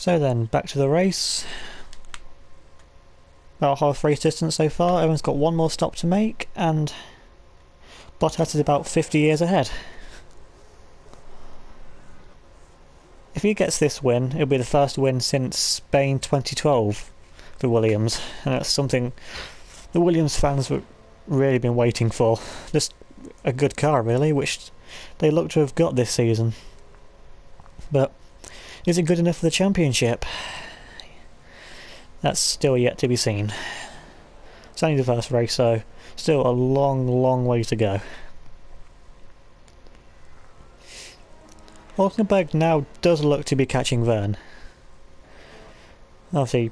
So then, back to the race. About half race distance so far. Everyone's got one more stop to make, and Bottas is about 50 years ahead. If he gets this win, it'll be the first win since Spain 2012 for Williams, and that's something the Williams fans have really been waiting for. Just a good car, really, which they look to have got this season. But is it good enough for the championship? That's still yet to be seen. It's only the first race, so still a long, long way to go. Hulkenberg now does look to be catching Verne. Obviously,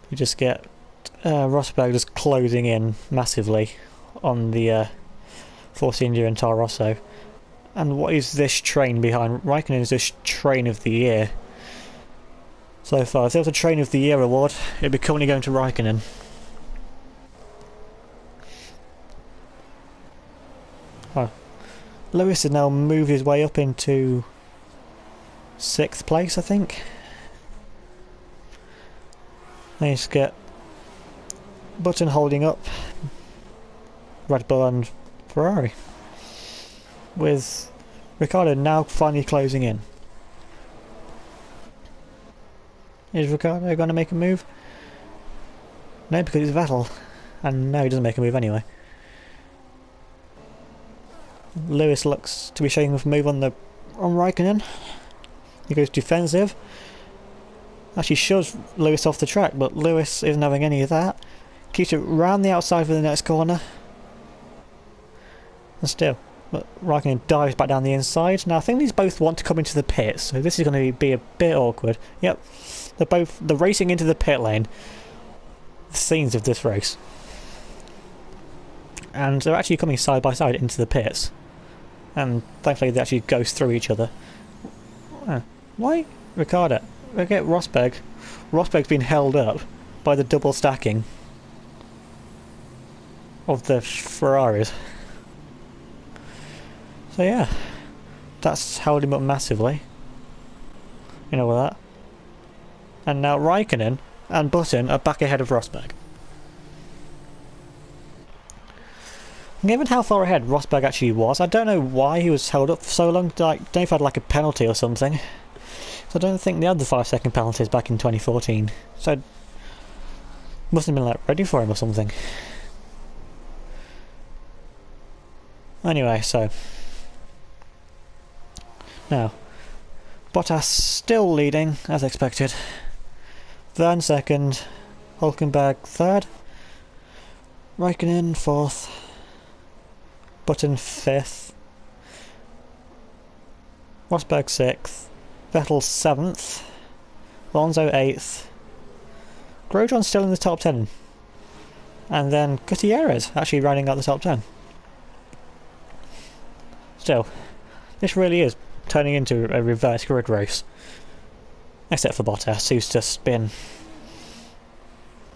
you just get Rosberg just closing in massively on the Force India and Toro Rosso. And what is this train behind Raikkonen? Is this train of the year so far? If there was a train of the year award, it'd be currently going to Raikkonen. Oh. Lewis has now moved his way up into 6th place, I think. They just get Button holding up Red Bull and Ferrari, with Ricciardo now finally closing in. Is Ricciardo going to make a move? No, because it's Vettel, and no, he doesn't make a move anyway. Lewis looks to be showing a move on Raikkonen. He goes defensive. Actually shoves Lewis off the track, but Lewis isn't having any of that. Keeps it round the outside for the next corner. And still, but Raikkonen dives back down the inside. Now I think these both want to come into the pits, so this is going to be a bit awkward. Yep, they're racing into the pit lane. The scenes of this race. And they're actually coming side by side into the pits. And thankfully they actually go through each other. Why? Ricciardo. Look at Rosberg. Rosberg's been held up by the double stacking of the Ferraris. So yeah, that's held him up massively. You know that. And now Raikkonen and Button are back ahead of Rosberg. Given how far ahead Rosberg actually was, I don't know why he was held up for so long. Like, don't know if he had like a penalty or something. So I don't think they had the 5-second penalties back in 2014. So must have been like ready for him or something. Anyway, so now Bottas still leading as expected. Verne second, Hulkenberg third, Raikkonen fourth. Button 5th, Rosberg 6th, Vettel 7th, Alonso 8th, Grosjean still in the top 10, and then Gutierrez actually rounding out the top 10. Still, this really is turning into a reverse grid race, except for Bottas, who's just been,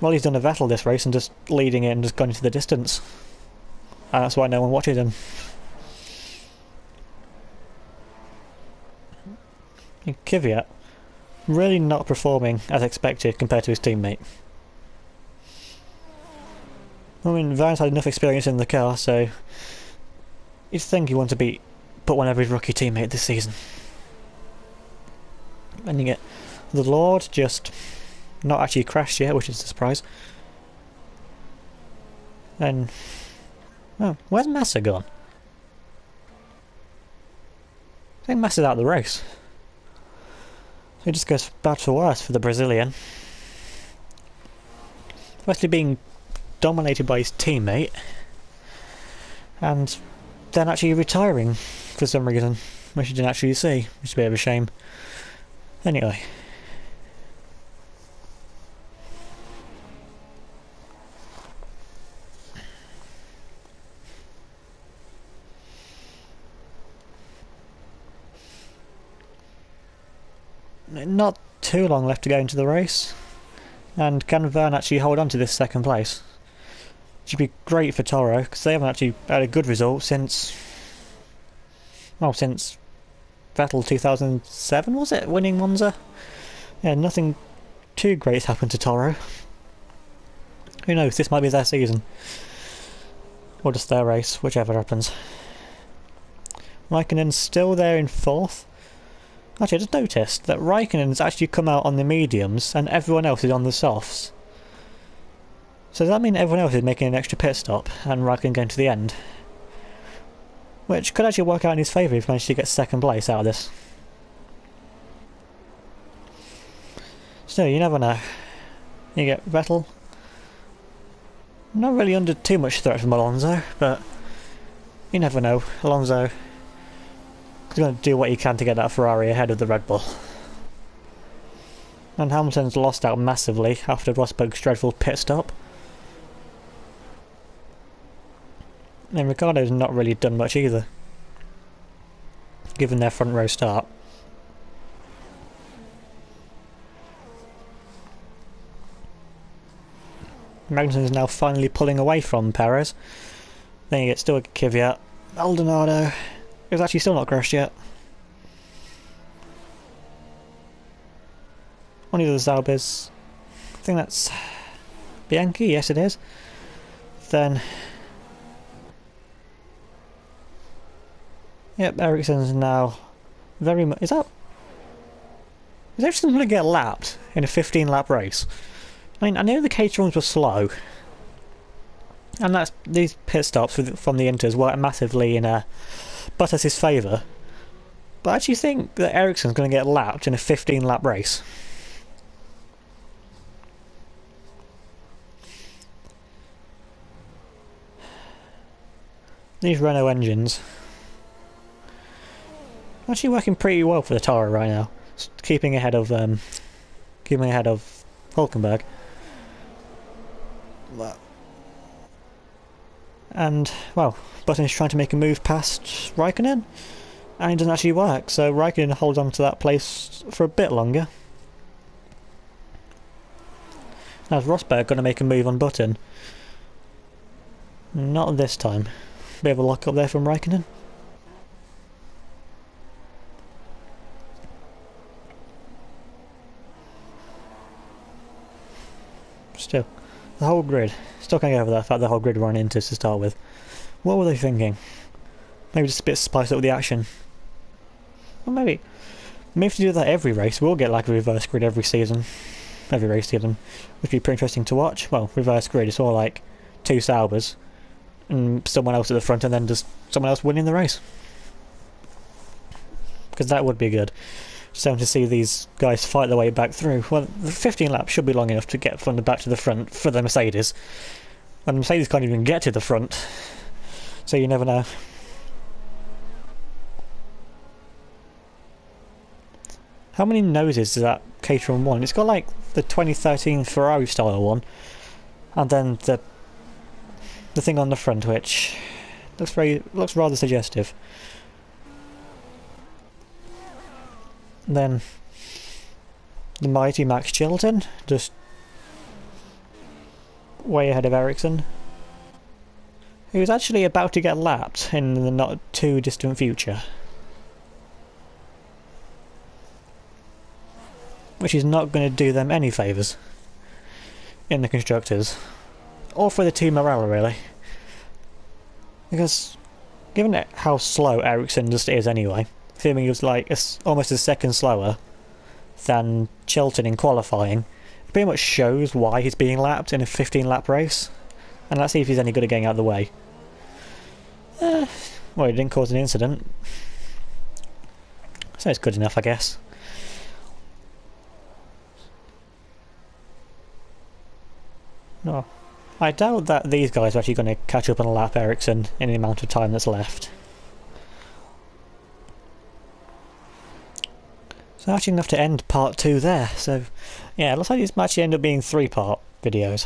well, he's done a Vettel this race and just leading it and just gone into the distance. And that's why no one watches him. Kvyat really not performing as expected compared to his teammate. I mean, Van's had enough experience in the car, so you'd think he wants to put one over his rookie teammate this season. And you get the Lord just not actually crashed yet, which is a surprise. And oh, where's Massa gone? I think Massa's out of the race. So it just goes bad for worse for the Brazilian. Firstly being dominated by his teammate, and then actually retiring for some reason, which you didn't actually see, which is a bit of a shame. Anyway. Not too long left to go into the race, and can Verne actually hold on to this second place? Should be great for Toro, because they haven't actually had a good result since, well, since Vettel 2007, was it, winning Monza? Yeah, nothing too great's happened to Toro. Who knows, this might be their season. Or just their race, whichever happens. Raikkonen's still there in 4th. Actually, I just noticed that Raikkonen's actually come out on the mediums and everyone else is on the softs. So does that mean everyone else is making an extra pit stop and Raikkonen going to the end? Which could actually work out in his favour if he managed to get 2nd place out of this. Still, you never know. You get Vettel. Not really under too much threat from Alonso, but you never know. Alonso is going to do what he can to get that Ferrari ahead of the Red Bull. And Hamilton's lost out massively after Rosberg's dreadful pit stop. And Ricciardo's not really done much either, given their front row start. Magnussen's now finally pulling away from Perez. Then you get still a Kvyat. Maldonado is actually still not crashed yet. One of the Zaubers. I think that's Bianchi, yes it is. Then yep, Ericsson's now very much. Is Ericsson going to get lapped in a 15-lap race? I mean, I know the Caterhams were slow, and that's these pit stops from the Inters work massively in Bottas' favour. But I actually think that Ericsson's going to get lapped in a 15-lap race. These Renault engines actually working pretty well for the Toro right now, keeping ahead of Hulkenberg. And well, Button is trying to make a move past Raikkonen, and it doesn't actually work. So Raikkonen holds on to that place for a bit longer. Now is Rosberg going to make a move on Button? Not this time. Bit of a lock up there from Raikkonen. Still, the whole grid. Still can't get over that fact the whole grid were on Inters to start with. What were they thinking? Maybe just a bit spice up the action. Well, maybe if to do that every race, we'll get like a reverse grid every season. Every race season. Which would be pretty interesting to watch. Well, reverse grid, it's all like 2 Saubers and someone else at the front and then just someone else winning the race. Because that would be good. So to see these guys fight their way back through. Well, the 15 laps should be long enough to get from the back to the front for the Mercedes. And the Mercedes can't even get to the front. So you never know. How many noses does that Caterham one? It's got like the 2013 Ferrari style one. And then the thing on the front which looks rather suggestive. Then the mighty Max Chilton, just way ahead of Ericsson, who is actually about to get lapped in the not too distant future. Which is not going to do them any favours in the constructors, or for the Team Morale really. Because given how slow Ericsson just is anyway, assuming he was like almost a second slower than Chilton in qualifying, it pretty much shows why he's being lapped in a 15-lap race. And let's see if he's any good at getting out of the way. Well, he didn't cause an incident, so it's good enough, I guess. No, I doubt that these guys are actually going to catch up and lap Ericsson in the amount of time that's left. So actually enough to end part 2 there. So yeah, it looks like this might actually end up being 3-part videos.